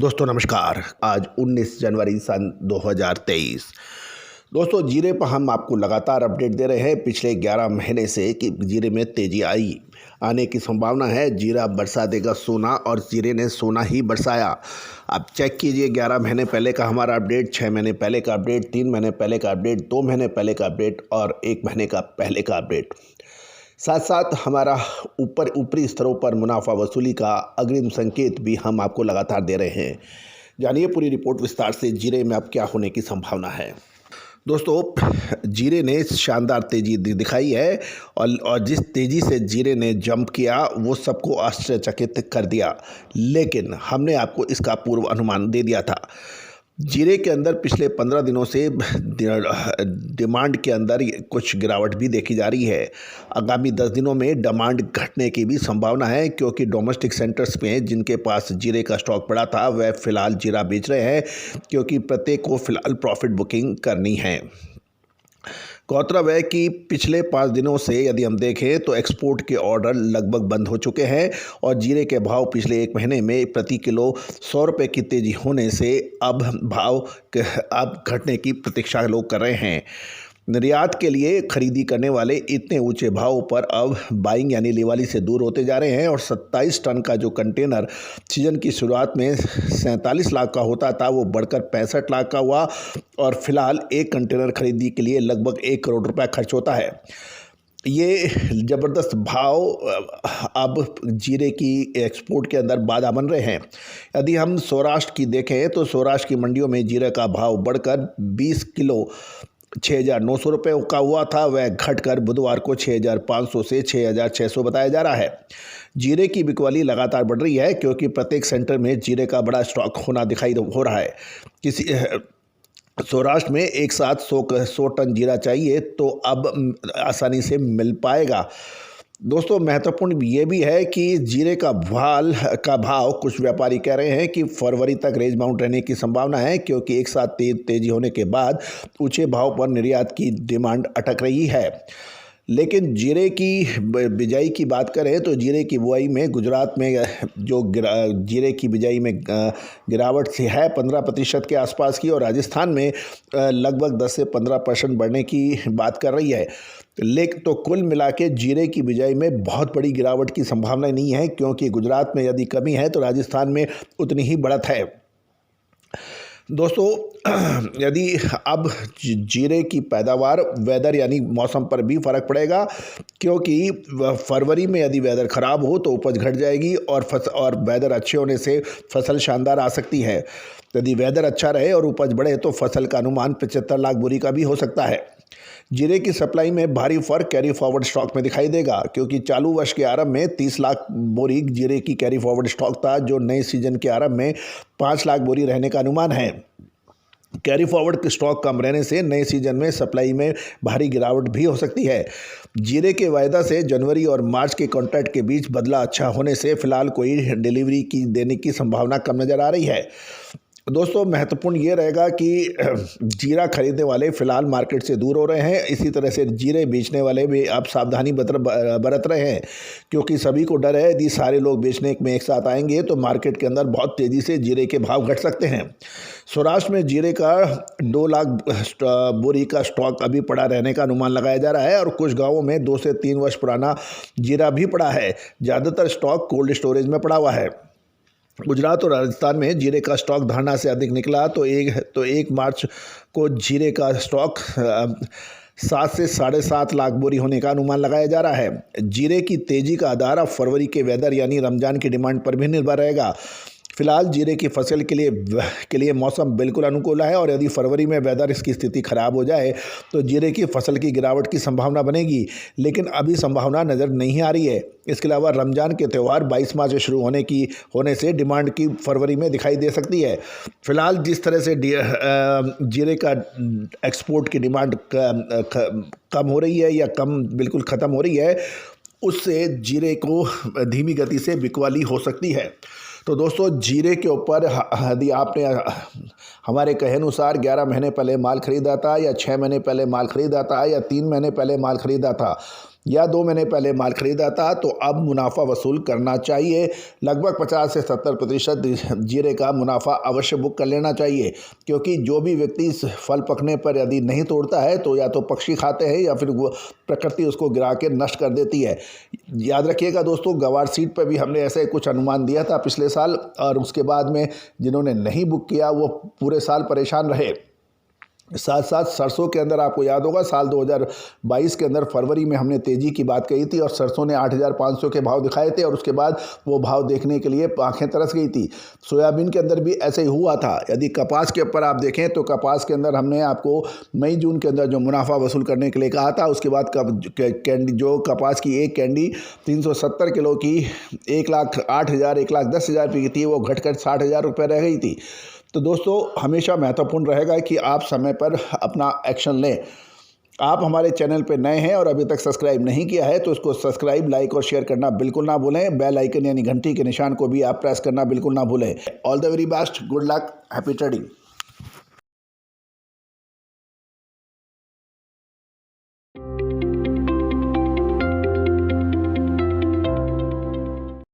दोस्तों नमस्कार। आज 19 जनवरी सन 2023। दोस्तों जीरे पर हम आपको लगातार अपडेट दे रहे हैं पिछले 11 महीने से कि जीरे में तेजी आने की संभावना है। जीरा बरसा देगा सोना और जीरे ने सोना ही बरसाया। आप चेक कीजिए 11 महीने पहले का हमारा अपडेट, 6 महीने पहले का अपडेट, 3 महीने पहले का अपडेट, 2 महीने पहले का अपडेट और 1 महीने का पहले का अपडेट। साथ साथ हमारा ऊपरी स्तरों पर मुनाफा वसूली का अग्रिम संकेत भी हम आपको लगातार दे रहे हैं। जानिए पूरी रिपोर्ट विस्तार से जीरे में अब क्या होने की संभावना है। दोस्तों जीरे ने शानदार तेजी दिखाई है और जिस तेज़ी से जीरे ने जंप किया वो सबको आश्चर्यचकित कर दिया, लेकिन हमने आपको इसका पूर्व अनुमान दे दिया था। जीरे के अंदर पिछले 15 दिनों से डिमांड के अंदर कुछ गिरावट भी देखी जा रही है। आगामी 10 दिनों में डिमांड घटने की भी संभावना है, क्योंकि डोमेस्टिक सेंटर्स में जिनके पास जीरे का स्टॉक पड़ा था वह फ़िलहाल जीरा बेच रहे हैं, क्योंकि प्रत्येक को फ़िलहाल प्रॉफिट बुकिंग करनी है। गौरतलब है कि पिछले 5 दिनों से यदि हम देखें तो एक्सपोर्ट के ऑर्डर लगभग बंद हो चुके हैं और जीरे के भाव पिछले 1 महीने में प्रति किलो 100 रुपये की तेज़ी होने से अब घटने की प्रतीक्षा लोग कर रहे हैं। निर्यात के लिए खरीदी करने वाले इतने ऊंचे भाव पर अब बाइंग यानी लिवाली से दूर होते जा रहे हैं और 27 टन का जो कंटेनर सीजन की शुरुआत में 47 लाख का होता था वो बढ़कर 65 लाख का हुआ और फिलहाल एक कंटेनर खरीदी के लिए लगभग 1 करोड़ रुपया खर्च होता है। ये ज़बरदस्त भाव अब जीरे की एक्सपोर्ट के अंदर बाधा बन रहे हैं। यदि हम सौराष्ट्र की देखें तो सौराष्ट्र की मंडियों में जीरे का भाव बढ़कर 20 किलो 6,900 रुपये का हुआ था, वह घटकर बुधवार को 6,500 से 6,600 बताया जा रहा है। जीरे की बिकवाली लगातार बढ़ रही है, क्योंकि प्रत्येक सेंटर में जीरे का बड़ा स्टॉक होना दिखाई हो रहा है। सौराष्ट्र में एक साथ 100 टन जीरा चाहिए तो अब आसानी से मिल पाएगा। दोस्तों महत्वपूर्ण ये भी है कि जीरे का भाव कुछ व्यापारी कह रहे हैं कि फरवरी तक रेंज बाउंड रहने की संभावना है, क्योंकि एक साथ तेजी होने के बाद ऊंचे भाव पर निर्यात की डिमांड अटक रही है। लेकिन जीरे की बिजाई की बात करें तो जीरे की बुआई में गुजरात में जो जीरे की बिजाई में गिरावट से है 15% के आसपास की, और राजस्थान में लगभग 10 से 15% बढ़ने की बात कर रही है। लेकिन तो कुल मिला के जीरे की बिजाई में बहुत बड़ी गिरावट की संभावना नहीं है, क्योंकि गुजरात में यदि कमी है तो राजस्थान में उतनी ही बढ़त है। दोस्तों यदि अब जीरे की पैदावार वेदर यानी मौसम पर भी फ़र्क पड़ेगा, क्योंकि फरवरी में यदि वेदर ख़राब हो तो उपज घट जाएगी और वेदर अच्छे होने से फसल शानदार आ सकती है। यदि वेदर अच्छा रहे और उपज बढ़े तो फसल का अनुमान 75 लाख बोरी का भी हो सकता है। जीरे की सप्लाई में भारी फर्क कैरी फॉरवर्ड स्टॉक में दिखाई देगा, क्योंकि चालू वर्ष के आरंभ में 30 लाख बोरी जीरे की कैरी फॉरवर्ड स्टॉक था, जो नए सीजन के आरंभ में 5 लाख बोरी रहने का अनुमान है। कैरी फॉरवर्ड के स्टॉक कम रहने से नए सीजन में सप्लाई में भारी गिरावट भी हो सकती है। जीरे के वायदा से जनवरी और मार्च के कॉन्ट्रैक्ट के बीच बदला अच्छा होने से फिलहाल कोई डिलीवरी की देने की संभावना कम नज़र आ रही है। दोस्तों महत्वपूर्ण ये रहेगा कि जीरा खरीदने वाले फ़िलहाल मार्केट से दूर हो रहे हैं। इसी तरह से जीरे बेचने वाले भी अब सावधानी बरत रहे हैं, क्योंकि सभी को डर है यदि सारे लोग बेचने में एक साथ आएंगे तो मार्केट के अंदर बहुत तेज़ी से जीरे के भाव घट सकते हैं। सौराष्ट्र में जीरे का 2 लाख बोरी का स्टॉक अभी पड़ा रहने का अनुमान लगाया जा रहा है और कुछ गाँवों में 2 से 3 वर्ष पुराना जीरा भी पड़ा है। ज़्यादातर स्टॉक कोल्ड स्टोरेज में पड़ा हुआ है। गुजरात और राजस्थान में जीरे का स्टॉक धारणा से अधिक निकला तो 1 मार्च को जीरे का स्टॉक 7 से 7.5 लाख बोरी होने का अनुमान लगाया जा रहा है। जीरे की तेज़ी का आधार अब फरवरी के वेदर यानी रमज़ान की डिमांड पर भी निर्भर रहेगा। फिलहाल जीरे की फसल के लिए मौसम बिल्कुल अनुकूल है, और यदि फरवरी में वेदर इसकी स्थिति खराब हो जाए तो जीरे की फसल की गिरावट की संभावना बनेगी, लेकिन अभी संभावना नज़र नहीं आ रही है। इसके अलावा रमज़ान के त्यौहार 22 मार्च से शुरू होने से डिमांड की फरवरी में दिखाई दे सकती है। फिलहाल जिस तरह से जीरे का एक्सपोर्ट की डिमांड कम हो रही है या बिल्कुल ख़त्म हो रही है, उससे जीरे को धीमी गति से बिकवाली हो सकती है। तो दोस्तों जीरे के ऊपर यदि आपने हमारे कहे अनुसार 11 महीने पहले माल ख़रीदा था या 6 महीने पहले माल ख़रीदा था या 3 महीने पहले माल ख़रीदा था, या 2 महीने पहले माल खरीदा था तो अब मुनाफा वसूल करना चाहिए। लगभग 50 से 70% जीरे का मुनाफा अवश्य बुक कर लेना चाहिए, क्योंकि जो भी व्यक्ति इस फल पकने पर यदि नहीं तोड़ता है तो या तो पक्षी खाते हैं या फिर वो प्रकृति उसको गिरा के नष्ट कर देती है। याद रखिएगा दोस्तों, गवार सीड पर भी हमने ऐसे कुछ अनुमान दिया था पिछले साल, और उसके बाद में जिन्होंने नहीं बुक किया वो पूरे साल परेशान रहे। साथ साथ सरसों के अंदर आपको याद होगा साल 2022 के अंदर फरवरी में हमने तेज़ी की बात कही थी और सरसों ने 8,500 के भाव दिखाए थे, और उसके बाद वो भाव देखने के लिए आंखें तरस गई थी। सोयाबीन के अंदर भी ऐसे ही हुआ था। यदि कपास के ऊपर आप देखें तो कपास के अंदर हमने आपको मई जून के अंदर जो मुनाफा वसूल करने के लिए कहा था, उसके बाद कैंडी जो कपास की एक कैंडी 370 किलो की 1,08,000 1,10,000 रुपये की थी, वो घटकर 60,000 रुपये रह गई थी। तो दोस्तों, हमेशा महत्वपूर्ण रहेगा कि आप समय पर अपना एक्शन लें। आप हमारे चैनल पे नए हैं और अभी तक सब्सक्राइब नहीं किया है तो उसको सब्सक्राइब, लाइक और शेयर करना बिल्कुल ना भूलें। बेल आइकन यानी घंटी के निशान को भी आप प्रेस करना बिल्कुल ना भूलें। All the very best, good luck, happy trading.